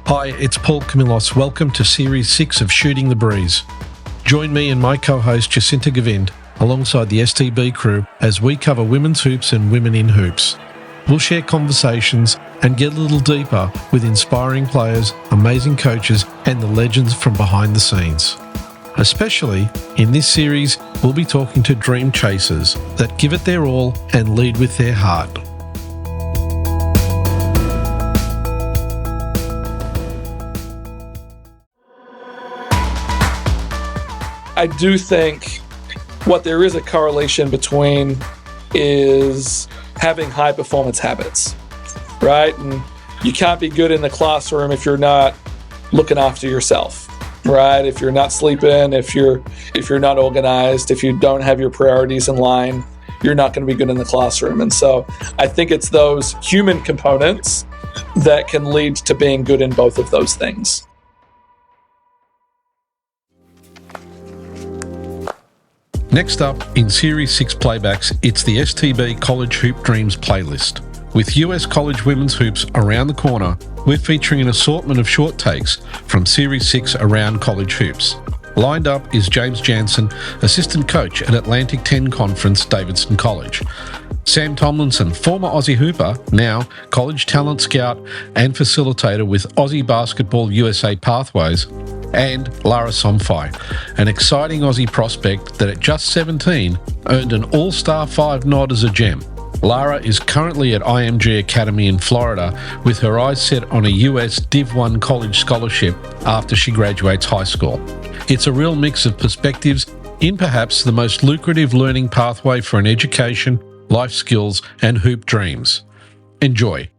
Hi, it's Paul Camillos. Welcome to Series 6 of Shooting the Breeze. Join me and my co-host Jacinta Govind alongside the STB crew as we cover women's hoops and women in hoops. We'll share conversations and get a little deeper with inspiring players, amazing coaches, and the legends from behind the scenes. Especially in this series, we'll be talking to dream chasers that give it their all and lead with their heart. I do think what there is a correlation between is having high performance habits, right? And you can't be good in the classroom if you're not looking after yourself, right? If you're not sleeping, if you're not organized, if you don't have your priorities in line, you're not going to be good in the classroom. And so I think it's those human components that can lead to being good in both of those things. Next up, in Series 6 Playbacks, it's the STB College Hoop Dreams playlist. With US college women's hoops around the corner, we're featuring an assortment of short takes from Series 6 around college hoops. Lined up is James Janssen Assistant Coach at Atlantic 10 Conference, Davidson College. Sam Tomlinson, former Aussie Hooper, now college talent scout and facilitator with Aussie Basketball USA Pathways, and Lara Somfai, an exciting Aussie prospect that at just 17 earned an All-Star 5 nod as a gem. Lara is currently at IMG Academy in Florida with her eyes set on a US Div 1 college scholarship after she graduates high school. It's a real mix of perspectives in perhaps the most lucrative learning pathway for an education, life skills, and hoop dreams. Enjoy.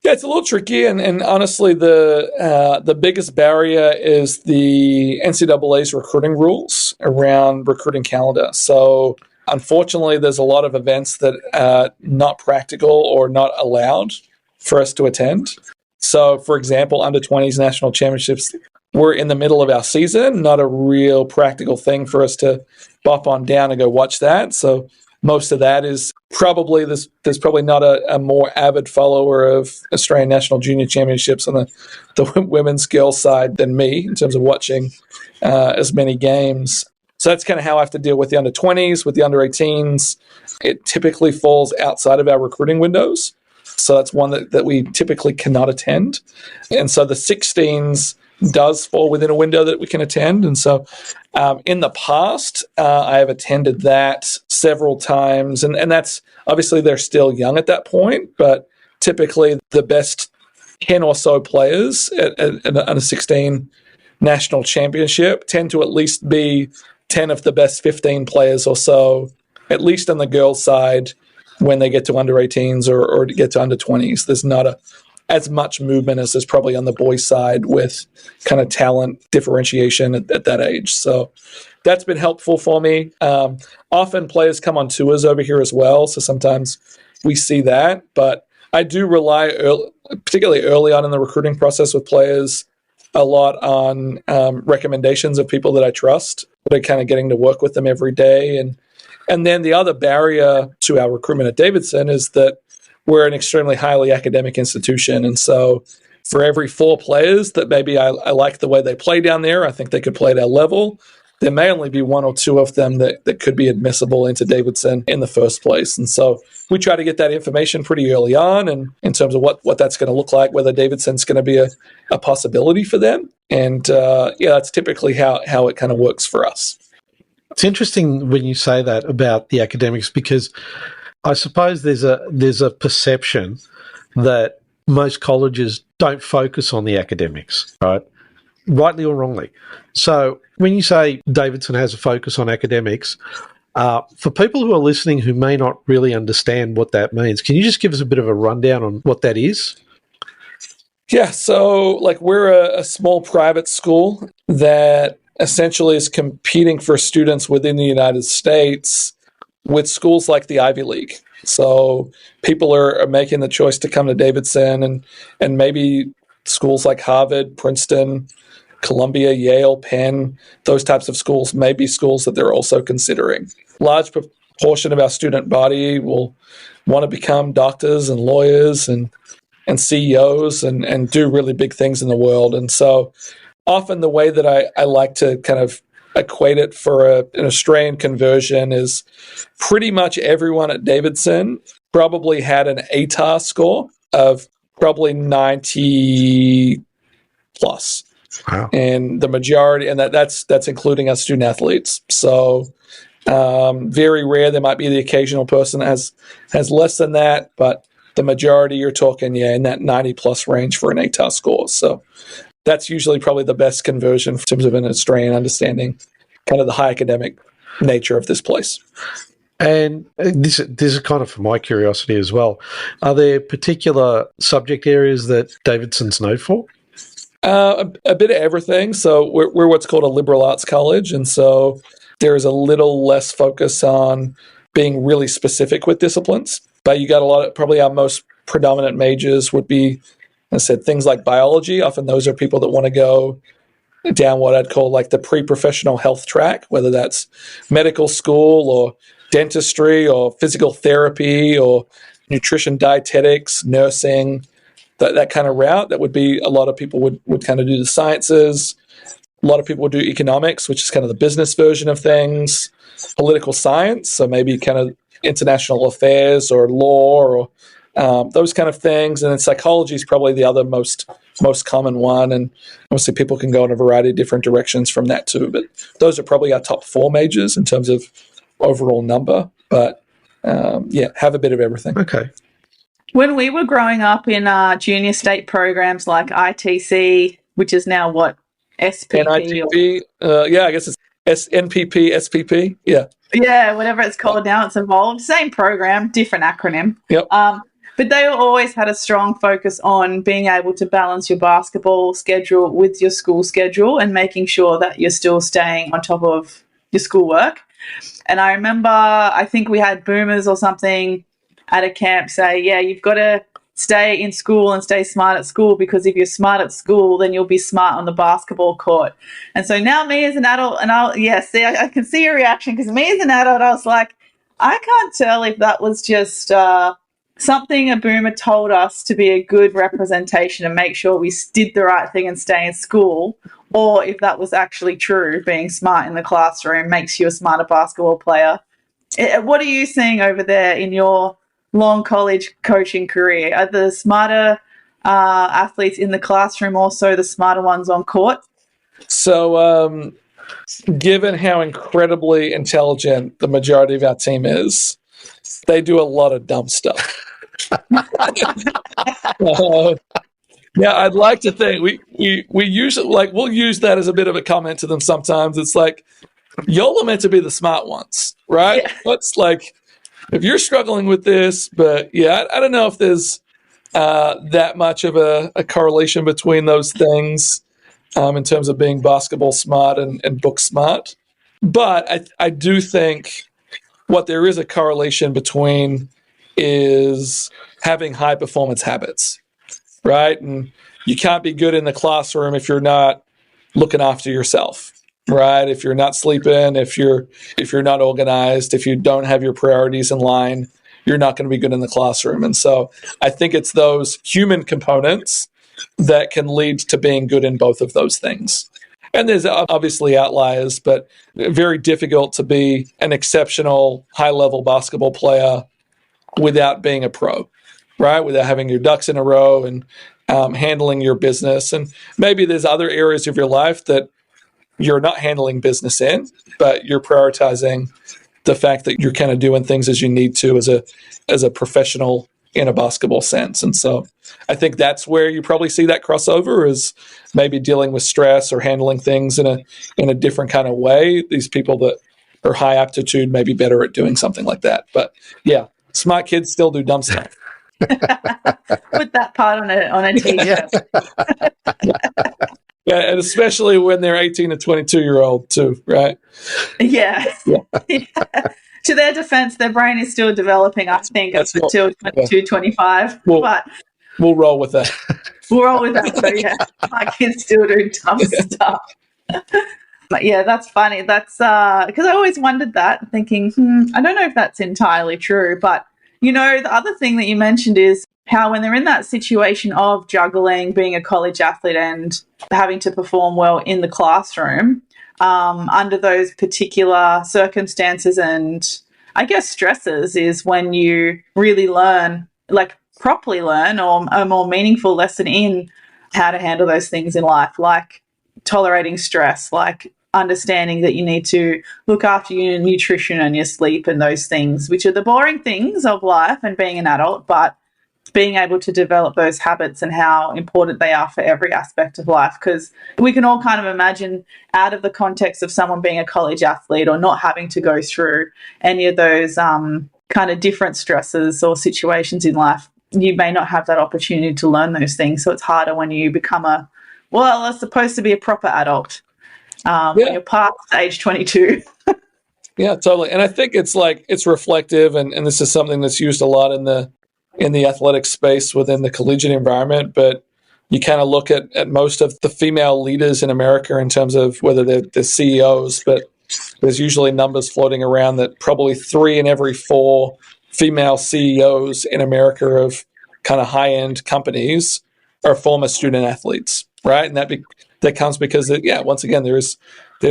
Yeah, it's a little tricky, and honestly, the biggest barrier is the NCAA's recruiting rules around recruiting calendar. So, unfortunately, there's a lot of events that are not practical or not allowed for us to attend. So, for example, under-20s national championships, we're in the middle of our season, not a real practical thing for us to bop on down and go watch that. So, most of that is probably, there's probably not a more avid follower of Australian National Junior Championships on the women's girls side than me in terms of watching as many games. So that's kind of how I have to deal with the under-20s, with the under-18s. It typically falls outside of our recruiting windows. So that's one that we typically cannot attend. And so the 16s does fall within a window that we can attend. And so in the past, I have attended that several times. And that's obviously they're still young at that point, but typically the best 10 or so players at a 16 national championship tend to at least be 10 of the best 15 players or so, at least on the girls' side, when they get to under 18s or to get to under 20s. There's not as much movement as there's probably on the boys' side with kind of talent differentiation at that age. So that's been helpful for me. Often players come on tours over here as well, so sometimes we see that. But I do rely, particularly early on in the recruiting process with players, a lot on recommendations of people that I trust, that are kind of getting to work with them every day. And then the other barrier to our recruitment at Davidson is that we're an extremely highly academic institution. And so for every 4 players that maybe I like the way they play down there, I think they could play at our level, there may only be 1 or 2 of them that could be admissible into Davidson in the first place. And so we try to get that information pretty early on, and in terms of what that's going to look like, whether Davidson's going to be a possibility for them. And that's typically how it kind of works for us. It's interesting when you say that about the academics, because I suppose there's a perception that most colleges don't focus on the academics, right? Rightly or wrongly. So when you say Davidson has a focus on academics, for people who are listening who may not really understand what that means, can you just give us a bit of a rundown on what that is? Yeah, so we're a small private school that essentially is competing for students within the United States with schools like the Ivy League. So people are making the choice to come to Davidson, and maybe schools like Harvard, Princeton, Columbia, Yale, Penn, those types of schools may be schools that they're also considering. Large proportion of our student body will want to become doctors and lawyers and and CEOs and do really big things in the world. And so often the way that I like to kind of equate it for an Australian conversion is pretty much everyone at Davidson probably had an ATAR score of probably 90 plus. Wow. And the majority, and that's including our student athletes. So very rare. There might be the occasional person that has less than that, but the majority you're talking, in that 90 plus range for an ATAR score. So that's usually probably the best conversion in terms of an Australian understanding, kind of the high academic nature of this place. And this is kind of for my curiosity as well. Are there particular subject areas that Davidson's known for? A bit of everything. So we're what's called a liberal arts college, and so there's a little less focus on being really specific with disciplines. But you got a lot of, probably our most predominant majors would be, I said, things like biology. Often those are people that want to go down what I'd call like the pre-professional health track, whether that's medical school or dentistry or physical therapy or nutrition, dietetics, nursing, that kind of route. That would be, a lot of people would kind of do the sciences. A lot of people would do economics, which is kind of the business version of things, political science, so maybe kind of international affairs or law or those kind of things. And then psychology is probably the other most common one. And obviously people can go in a variety of different directions from that too. But those are probably our top 4 majors in terms of overall number. But have a bit of everything. Okay. When we were growing up in junior state programs like ITC, which is now what, SPP? NITP, I guess it's NPP, SPP, yeah. Yeah, whatever it's called now, it's evolved. Same program, different acronym. Yep. But they always had a strong focus on being able to balance your basketball schedule with your school schedule and making sure that you're still staying on top of your schoolwork. And I remember, I think we had boomers or something at a camp say, you've got to stay in school and stay smart at school, because if you're smart at school, then you'll be smart on the basketball court. And so now me as an adult, and I can see your reaction, because me as an adult, I was like, I can't tell if that was just something a boomer told us to be a good representation and make sure we did the right thing and stay in school, or if that was actually true, being smart in the classroom makes you a smarter basketball player. What are you seeing over there in your long college coaching career? Are the smarter athletes in the classroom also the smarter ones on court? So given how incredibly intelligent the majority of our team is, they do a lot of dumb stuff. I'd like to think we usually, like, we'll use that as a bit of a comment to them sometimes. It's like, y'all are meant to be the smart ones, right? Yeah. What's like, if you're struggling with this, but I don't know if there's that much of a correlation between those things in terms of being basketball smart and book smart. But I do think what there is a correlation between is having high performance habits, right? And you can't be good in the classroom if you're not looking after yourself, right? If you're not sleeping, if you're not organized, if you don't have your priorities in line, you're not going to be good in the classroom. And so I think it's those human components that can lead to being good in both of those things. And there's obviously outliers, but very difficult to be an exceptional high-level basketball player without being a pro, right? Without having your ducks in a row and handling your business. And maybe there's other areas of your life that you're not handling business in, but you're prioritizing the fact that you're kind of doing things as you need to as a professional in a basketball sense. And so I think that's where you probably see that crossover, is maybe dealing with stress or handling things in a different kind of way. These people that are high aptitude may be better at doing something like that. But smart kids still do dumb stuff. Put that part on a t-shirt. Yeah, and especially when they're 18 to 22-year-old too, right? Yeah. To their defense, their brain is still developing, I think, up until 22, 25. But we'll roll with that. So, my kids still do dumb stuff. But that's funny. That's because I always wondered that, thinking, I don't know if that's entirely true. But, the other thing that you mentioned is how when they're in that situation of juggling being a college athlete and having to perform well in the classroom, under those particular circumstances and I guess stresses is when you really learn, like properly learn, or a more meaningful lesson in how to handle those things in life, like tolerating stress, like understanding that you need to look after your nutrition and your sleep and those things, which are the boring things of life and being an adult, but being able to develop those habits and how important they are for every aspect of life. Because we can all kind of imagine out of the context of someone being a college athlete or not having to go through any of those kind of different stresses or situations in life, you may not have that opportunity to learn those things. So it's harder when you become it's supposed to be a proper adult when you're past age 22. Yeah, totally. And I think it's reflective, and this is something that's used a lot in the athletic space within the collegiate environment, but you kind of look at most of the female leaders in America in terms of whether they're CEOs, but there's usually numbers floating around that probably 3 in every 4 female CEOs in America of kind of high-end companies are former student athletes, right? And that comes because, once again, there's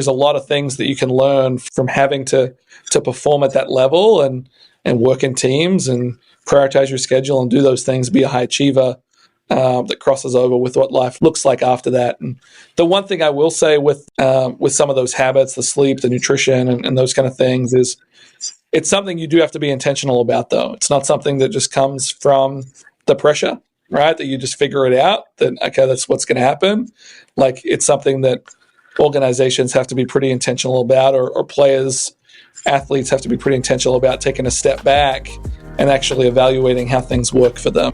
a lot of things that you can learn from having to perform at that level and work in teams and prioritize your schedule and do those things, be a high achiever that crosses over with what life looks like after that. And the one thing I will say with some of those habits, the sleep, the nutrition, and those kind of things is it's something you do have to be intentional about, though. It's not something that just comes from the pressure, right? That you just figure it out, that, okay, that's what's going to happen. Like, it's something that organizations have to be pretty intentional about, or players, athletes have to be pretty intentional about taking a step back and actually evaluating how things work for them.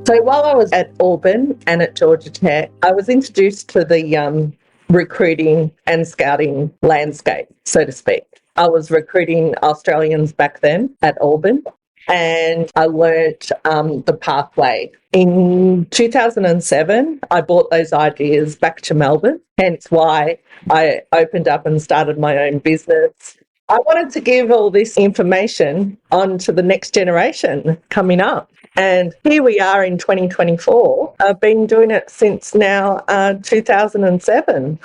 So while I was at Auburn and at Georgia Tech, I was introduced to the recruiting and scouting landscape, so to speak. I was recruiting Australians back then at Auburn, and I learnt the pathway. In 2007, I brought those ideas back to Melbourne, hence why I opened up and started my own business. I wanted to give all this information on to the next generation coming up. And here we are in 2024. I've been doing it since now 2007.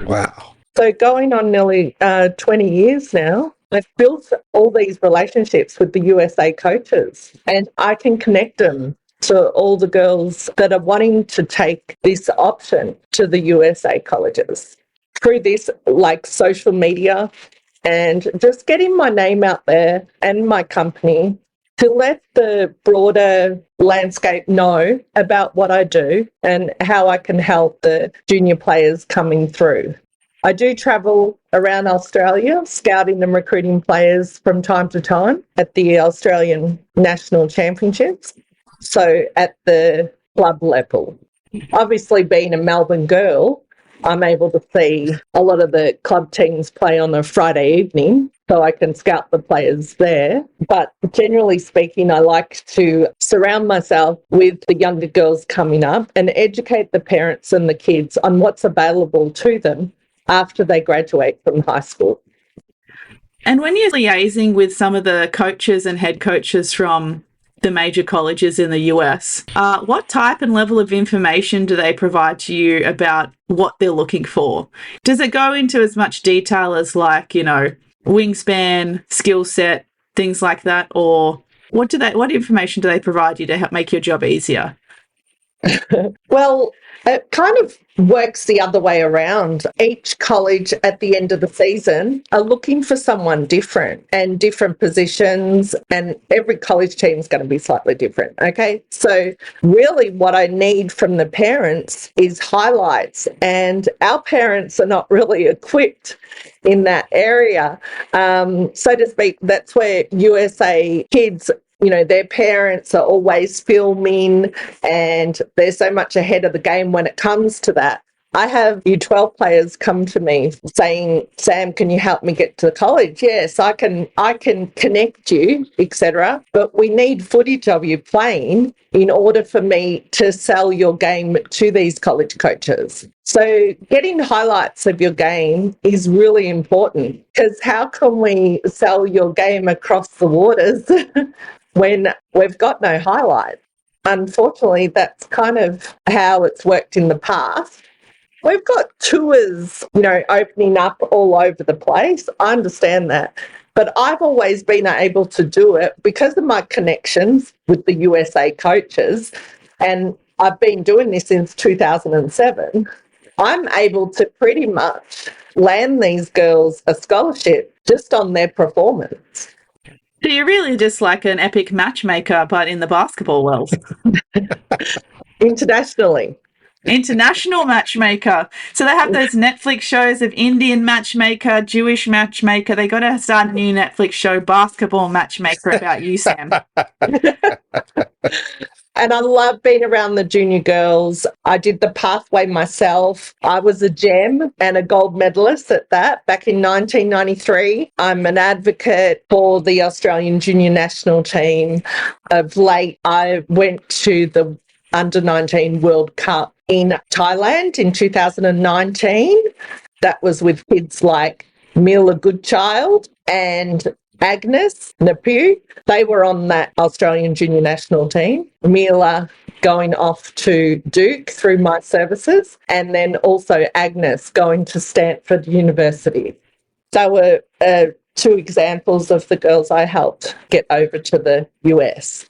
Wow. So going on nearly 20 years now. I've built all these relationships with the USA coaches, and I can connect them to all the girls that are wanting to take this option to the USA colleges through this, like, social media, and just getting my name out there and my company to let the broader landscape know about what I do and how I can help the junior players coming through. I do travel around Australia, scouting and recruiting players from time to time at the Australian National Championships, so at the club level. Obviously, being a Melbourne girl, I'm able to see a lot of the club teams play on a Friday evening, so I can scout the players there. But generally speaking, I like to surround myself with the younger girls coming up and educate the parents and the kids on what's available to them after they graduate from high school. And when you're liaising with some of the coaches and head coaches from the major colleges in the US, what type and level of information do they provide to you about what they're looking for? Does it go into as much detail as, like, wingspan, skill set, things like that? Or what information do they provide you to help make your job easier? Well, it kind of works the other way around. Each college at the end of the season are looking for someone different and different positions, and every college team is going to be slightly different. Okay, so really what I need from the parents is highlights, and our parents are not really equipped in that area, so to speak. That's where USA kids, their parents are always filming, and they're so much ahead of the game when it comes to that. I have U12 players come to me saying, Sam, can you help me get to college? Yes, I can connect you, etc. But we need footage of you playing in order for me to sell your game to these college coaches. So getting highlights of your game is really important, because how can we sell your game across the waters when we've got no highlights? Unfortunately, that's kind of how it's worked in the past. We've got tours, opening up all over the place. I understand that. But I've always been able to do it because of my connections with the USA coaches. And I've been doing this since 2007. I'm able to pretty much land these girls a scholarship just on their performance. So you're really just like an epic matchmaker, but in the basketball world. Internationally. International matchmaker. So they have those Netflix shows of Indian matchmaker, Jewish matchmaker. They got to start a new Netflix show, basketball matchmaker, about you, Sam. And I love being around the junior girls. I did the pathway myself. I was a gem and a gold medalist at that back in 1993. I'm an advocate for the Australian junior national team. Of late, I went to the Under-19 World Cup in Thailand in 2019. That was with kids like Mila Goodchild and Agnes Napu. They were on that Australian junior national team. Mila going off to Duke through my services, and then also Agnes going to Stanford University. So were two examples of the girls I helped get over to the US.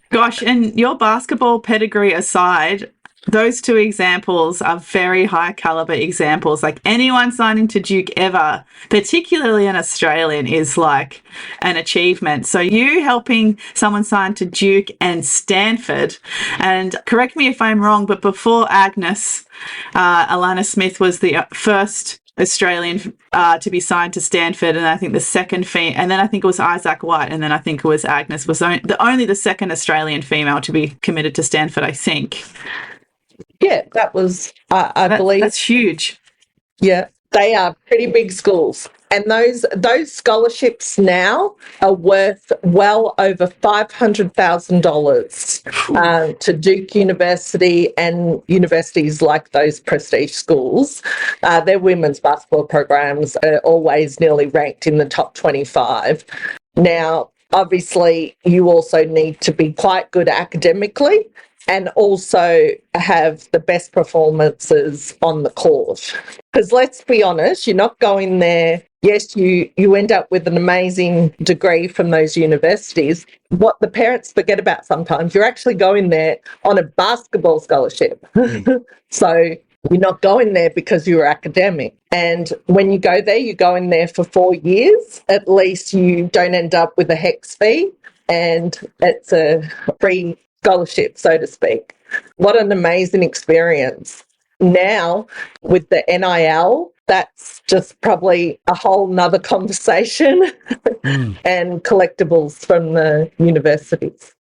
Gosh, and your basketball pedigree aside, those two examples are very high caliber examples. Like, anyone signing to Duke ever, particularly an Australian, is like an achievement. So you helping someone sign to Duke and Stanford, and correct me if I'm wrong, but before Agnes, Alana Smith was the first Australian to be signed to Stanford, and I think the second and then I think it was Isaac White, and then I think it was Agnes was only the second Australian female to be committed to Stanford, I think. Yeah, that was, I believe. That's huge. Yeah, they are pretty big schools. And those scholarships now are worth well over $500,000 to Duke University and universities like those prestige schools. Their women's basketball programs are always nearly ranked in the top 25. Now, obviously, you also need to be quite good academically and also have the best performances on the court. Because let's be honest, you're not going there. Yes, you end up with an amazing degree from those universities. What the parents forget about sometimes, you're actually going there on a basketball scholarship. So you're not going there because you're academic. And when you go there, you're going there for 4 years. At least you don't end up with a HEX fee, and it's a free scholarship, so to speak. What an amazing experience. Now, with the NIL, that's just probably a whole nother conversation and collectibles from the universities.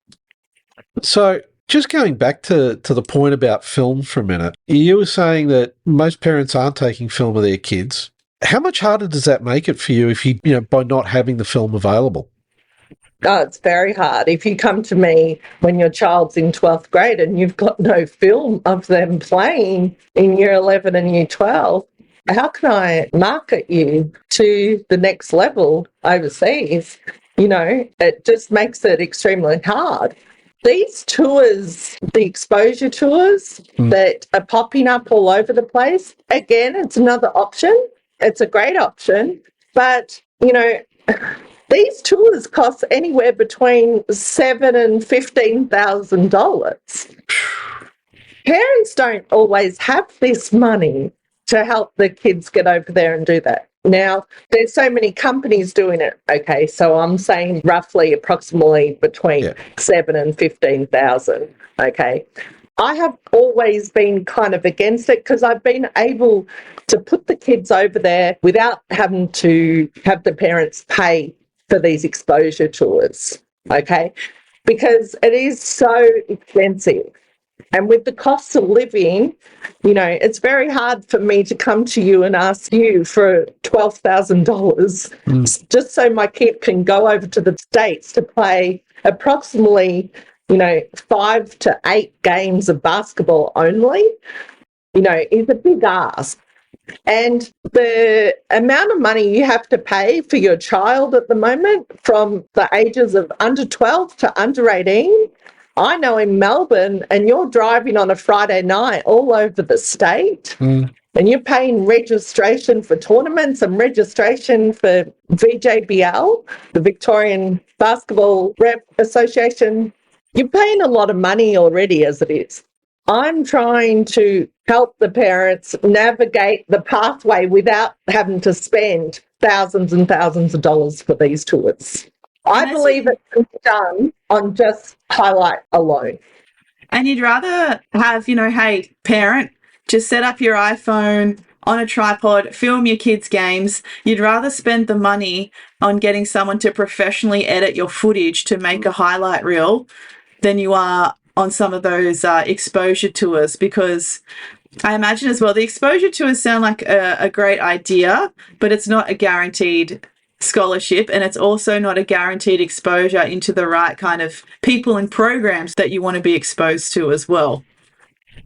So just going back to the point about film for a minute, you were saying that most parents aren't taking film of their kids. How much harder does that make it for you if by not having the film available? Oh, it's very hard. If you come to me when your child's in 12th grade and you've got no film of them playing in year 11 and year 12, how can I market you to the next level overseas? It just makes it extremely hard. These tours, the exposure tours that are popping up all over the place, again, it's another option. It's a great option. But, these tours cost anywhere between $7,000 and $15,000. Parents don't always have this money to help the kids get over there and do that. Now, there's so many companies doing it. Okay, so I'm saying roughly approximately between $7,000 and $15,000. Okay. I have always been kind of against it because I've been able to put the kids over there without having to have the parents pay for these exposure tours, okay? Because it is so expensive. And with the cost of living, it's very hard for me to come to you and ask you for $12,000 just so my kid can go over to the States to play approximately, 5 to 8 games of basketball only, is a big ask. And the amount of money you have to pay for your child at the moment, from the ages of under 12 to under 18, I know in Melbourne, and you're driving on a Friday night all over the state, and you're paying registration for tournaments and registration for VJBL, the Victorian Basketball Rep Association. You're paying a lot of money already as it is. I'm trying to help the parents navigate the pathway without having to spend thousands and thousands of dollars for these tours. I believe it can be done on just highlight alone. And you'd rather have, hey, parent, just set up your iPhone on a tripod, film your kids' games. You'd rather spend the money on getting someone to professionally edit your footage to make a highlight reel than you are on some of those exposure tours, because I imagine as well, the exposure tours sound like a great idea, but it's not a guaranteed scholarship, and it's also not a guaranteed exposure into the right kind of people and programs that you want to be exposed to as well.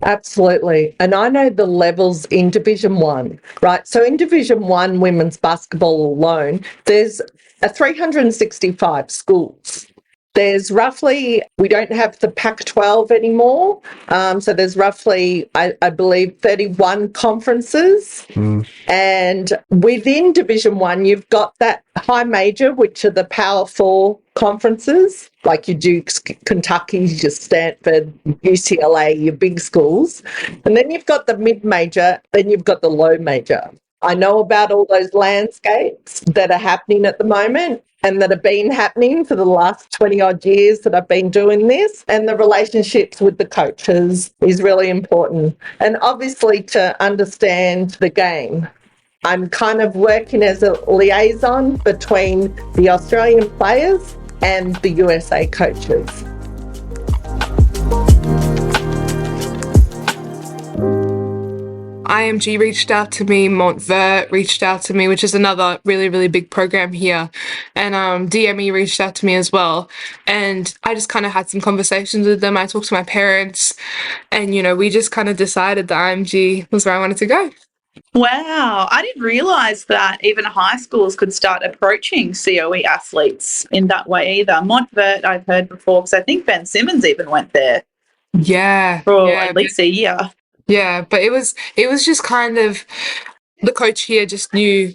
Absolutely. And I know the levels in Division 1, right? So in Division 1 women's basketball alone, there's 365 schools. There's roughly, we don't have the Pac-12 anymore, so there's roughly, I believe, 31 conferences. And within Division 1, you've got that high major, which are the Power 4 conferences, like your Dukes, Kentuckys, your Stanford, UCLA, your big schools. And then you've got the mid-major, then you've got the low major. I know about all those landscapes that are happening at the moment and that have been happening for the last 20 odd years that I've been doing this, and the relationships with the coaches is really important. And obviously to understand the game. I'm kind of working as a liaison between the Australian players and the USA coaches. IMG reached out to me, Montvert reached out to me, which is another really, really big program here. And DME reached out to me as well. And I just kind of had some conversations with them. I talked to my parents and, we just kind of decided that IMG was where I wanted to go. Wow. I didn't realise that even high schools could start approaching COE athletes in that way either. Montvert, I've heard before, because I think Ben Simmons even went there. Yeah. For at least a year. Yeah, but it was just kind of, the coach here just knew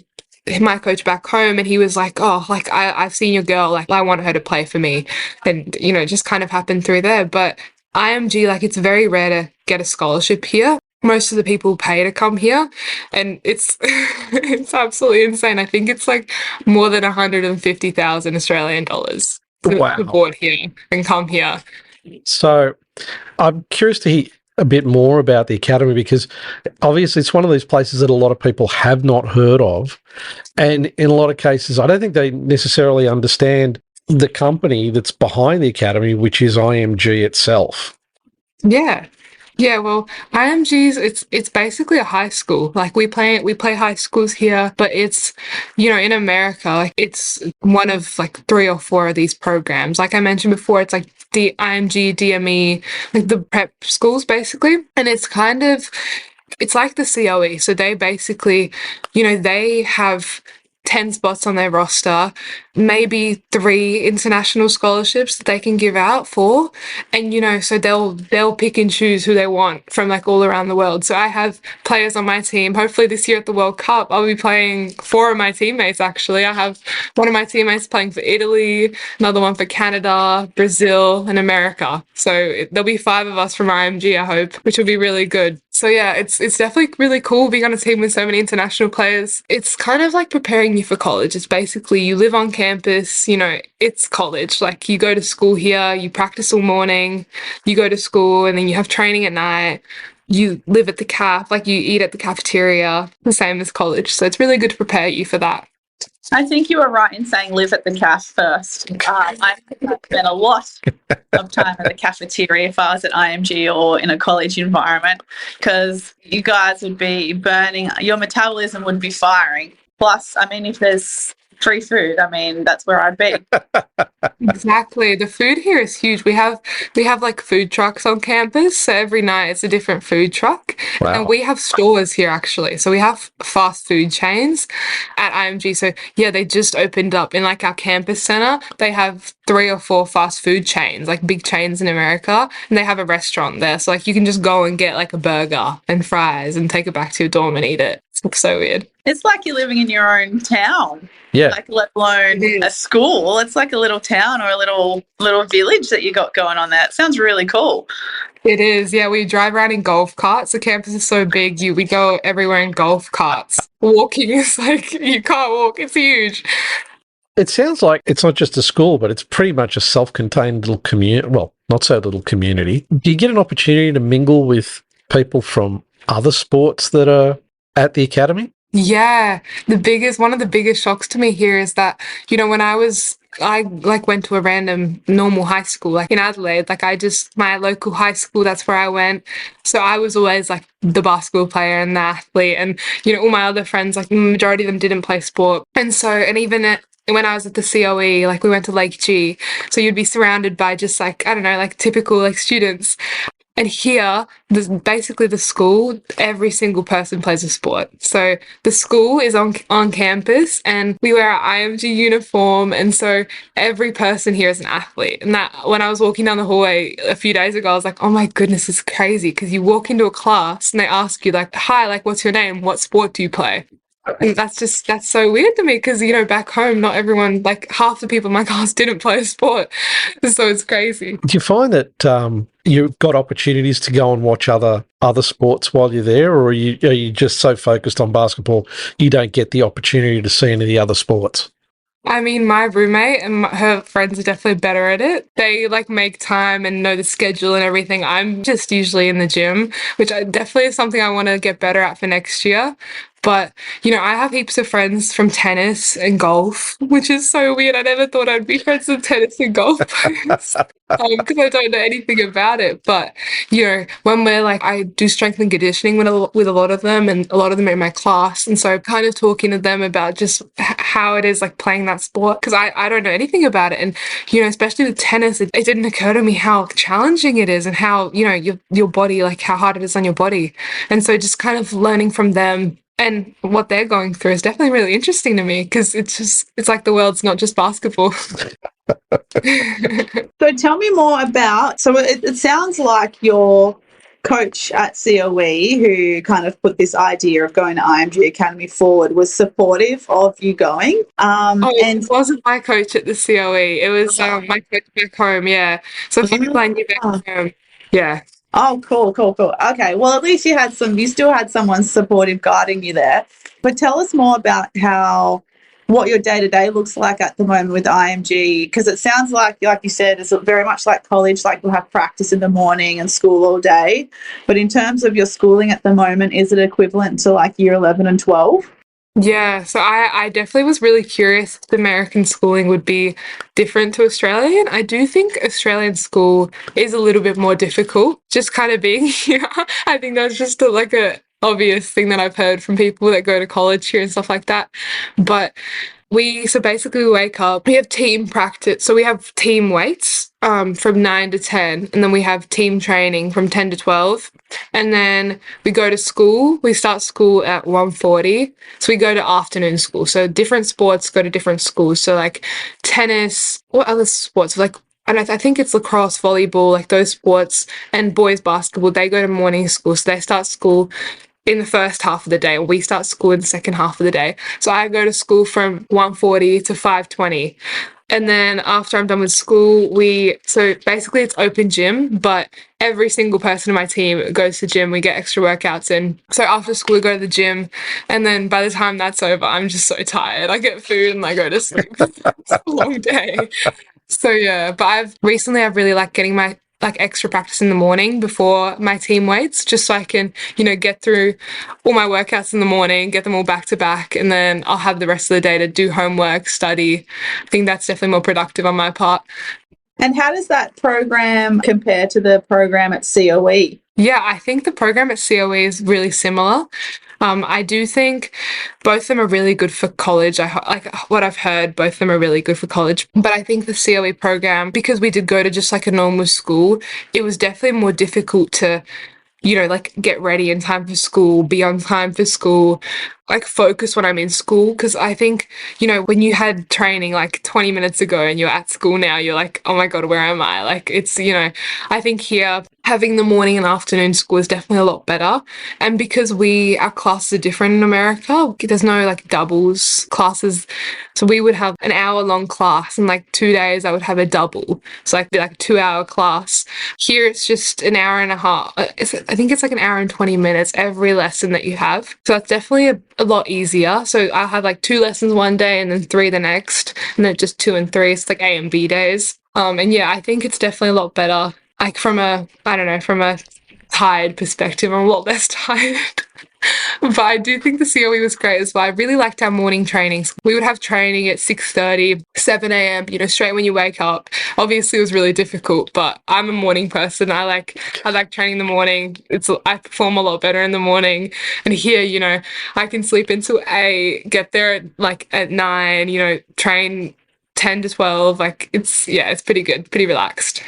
my coach back home, and he was like, oh, like I've seen your girl, like I want her to play for me, and it just kind of happened through there. But IMG, like, it's very rare to get a scholarship here. Most of the people pay to come here, and it's it's absolutely insane. I think it's like more than 150,000 Australian dollars to board here and come here. So I'm curious to hear a bit more about the academy, because obviously it's one of these places that a lot of people have not heard of, and in a lot of cases I don't think they necessarily understand the company that's behind the academy, which is IMG itself. Yeah, well, IMG's it's basically a high school. Like we play high schools here, but it's in America, like it's one of like 3 or 4 of these programs. Like I mentioned before, it's like the IMG, DME, like the prep schools basically, and it's like the COE. So they basically, they have 10 spots on their roster, maybe 3 international scholarships that they can give out for, and so they'll pick and choose who they want from like all around the world. So I have players on my team. Hopefully this year at the World Cup I'll be playing 4 of my teammates. Actually, I have one of my teammates playing for Italy, another one for Canada, Brazil, and America. So there'll be 5 of us from IMG, I hope, which will be really good. So yeah, it's definitely really cool being on a team with so many international players. It's kind of like preparing you for college. It's basically you live on campus, it's college. Like you go to school here, you practice all morning, you go to school, and then you have training at night. You live at the caf, like you eat at the cafeteria, the same as college. So it's really good to prepare you for that. I think you were right in saying live at the cafe first. I spent a lot of time at the cafeteria if I was at IMG or in a college environment, because you guys would be burning, your metabolism would be firing. Plus, I mean, if there's free food, I mean, that's where I'd be. Exactly. The food here is huge. We have like food trucks on campus, so every night it's a different food truck. Wow. And we have stores here actually. So we have fast food chains at IMG. So yeah, they just opened up in like our campus center. They have 3 or 4 fast food chains, like big chains in America, and they have a restaurant there. So like you can just go and get like a burger and fries and take it back to your dorm and eat it. It's so weird. It's like you're living in your own town. Yeah. Like, let alone a school. It's like a little town or a little village that you got going on there. It sounds really cool. It is. Yeah, we drive around in golf carts. The campus is so big. We go everywhere in golf carts. Walking is like, you can't walk. It's huge. It sounds like it's not just a school, but it's pretty much a self-contained little community. Well, not so little community. Do you get an opportunity to mingle with people from other sports that are at the academy? Yeah, one of the biggest shocks to me here is that, you know, when I like went to a random normal high school, like in Adelaide, like my local high school, that's where I went. So I was always like the basketball player and the athlete, and, you know, all my other friends, like the majority of them didn't play sport. And so, and even when I was at the COE, like we went to Lake G, so you'd be surrounded by just like, I don't know, like typical like students. And here, basically the school, every single person plays a sport. So the school is on campus and we wear our IMG uniform. And so every person here is an athlete. And that when I was walking down the hallway a few days ago, I was like, oh my goodness, it's crazy. Because you walk into a class and they ask you like, hi, like, what's your name? What sport do you play? And that's so weird to me because, you know, back home, not everyone, like half the people in my class didn't play a sport. So it's crazy. Do you find that you've got opportunities to go and watch other sports while you're there, or are you just so focused on basketball you don't get the opportunity to see any of the other sports? I mean, my roommate and her friends are definitely better at it. They like make time and know the schedule and everything. I'm just usually in the gym, which definitely is something I want to get better at for next year. But, you know, I have heaps of friends from tennis and golf, which is so weird. I never thought I'd be friends with tennis and golf players because I don't know anything about it. But, you know, when I do strength and conditioning with a lot of them, and a lot of them are in my class. And so kind of talking to them about just how it is like playing that sport, because I don't know anything about it. And, you know, especially with tennis, it didn't occur to me how challenging it is and how, you know, your body, like how hard it is on your body. And so just kind of learning from them and what they're going through is definitely really interesting to me because it's like the world's not just basketball. So tell me more about, so it sounds like your coach at COE who kind of put this idea of going to IMG Academy forward was supportive of you going. It wasn't my coach at the COE. It was my coach back home, yeah. So a few people I knew back home, yeah. Oh, cool. Okay, well, at least you still had someone supportive guiding you there. But tell us more about what your day-to-day looks like at the moment with IMG, because it sounds like you said, it's very much like college, like you'll have practice in the morning and school all day. But in terms of your schooling at the moment, is it equivalent to like year 11 and 12? Yeah, so I definitely was really curious if the American schooling would be different to Australian. I do think Australian school is a little bit more difficult, just kind of being here. I think that's just a obvious thing that I've heard from people that go to college here and stuff like that. But we wake up, we have team practice. So we have team weights from 9 to 10, and then we have team training from 10 to 12. And then we go to school. We start school at 1:40. So we go to afternoon school. So different sports go to different schools. So like tennis, what other sports? Like, and I think it's lacrosse, volleyball, like those sports, and boys basketball, they go to morning school. So they start school in the first half of the day, and we start school in the second half of the day. So I go to school from 1:40 to 5:20. And then after I'm done with school, so basically it's open gym, but every single person in my team goes to gym. We get extra workouts in. So after school, we go to the gym. And then by the time that's over, I'm just so tired. I get food and I go to sleep. It's a long day. So yeah, but I've really liked getting my like extra practice in the morning before my team weights, just so I can, get through all my workouts in the morning, get them all back to back, and then I'll have the rest of the day to do homework, study. I think that's definitely more productive on my part. And how does that program compare to the program at COE? Yeah, I think the program at COE is really similar. I do think both of them are really good for college. Like what I've heard, both of them are really good for college. But I think the COE program, because we did go to just like a normal school, it was definitely more difficult to, like get ready in time for school, be on time for school, like focus when I'm in school. Because I think, when you had training like 20 minutes ago and you're at school now, you're like, oh my God, where am I? Like it's, I think here having the morning and afternoon school is definitely a lot better. And because our classes are different in America, there's no like doubles classes. So we would have an hour-long class, and like 2 days I would have a double. So like a 2-hour class. Here it's just an hour and a half. I think it's like an hour and 20 minutes every lesson that you have. So that's definitely a lot easier. So I'll have like 2 lessons one day and then 3 the next, and then just 2 and 3. It's like A and B days. And yeah, I think it's definitely a lot better. Like from a tired perspective, I'm a lot less tired. But I do think the COE was great as well. I really liked our morning trainings. We would have training at 6:30, 7 a.m., straight when you wake up. Obviously, it was really difficult, but I'm a morning person. I like training in the morning. I perform a lot better in the morning. And here, I can sleep until 8, get there at 9, train 10 to 12. Like it's pretty good, pretty relaxed.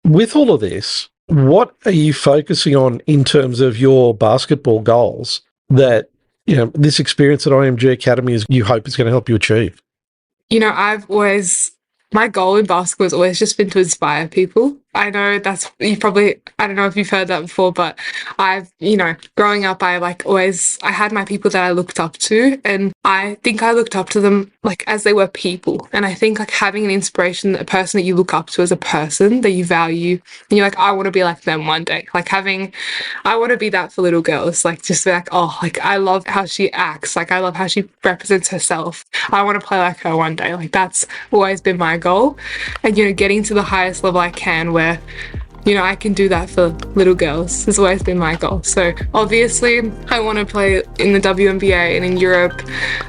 With all of this, what are you focusing on in terms of your basketball goals that, this experience at IMG Academy you hope is going to help you achieve? My goal in basketball has always just been to inspire people. I know I don't know if you've heard that before, but growing up, I had my people that I looked up to, and I think I looked up to them like as they were people. And I think like having an inspiration, a person that you look up to as a person that you value, and you're like, I want to be like them one day. I want to be that for little girls, like just be like, oh, like I love how she acts. Like I love how she represents herself. I want to play like her one day. Like that's always been my goal. And, getting to the highest level I can where I can do that for little girls has always been my goal. So obviously I want to play in the WNBA and in Europe.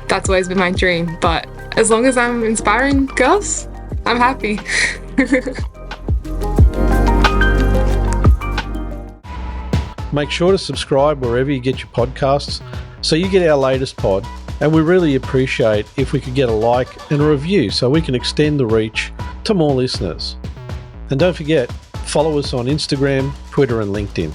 That's always been my dream. But as long as I'm inspiring girls, I'm happy. Make sure to subscribe wherever you get your podcasts so you get our latest pod. And we really appreciate if we could get a like and a review so we can extend the reach to more listeners. And don't forget, follow us on Instagram, Twitter and LinkedIn.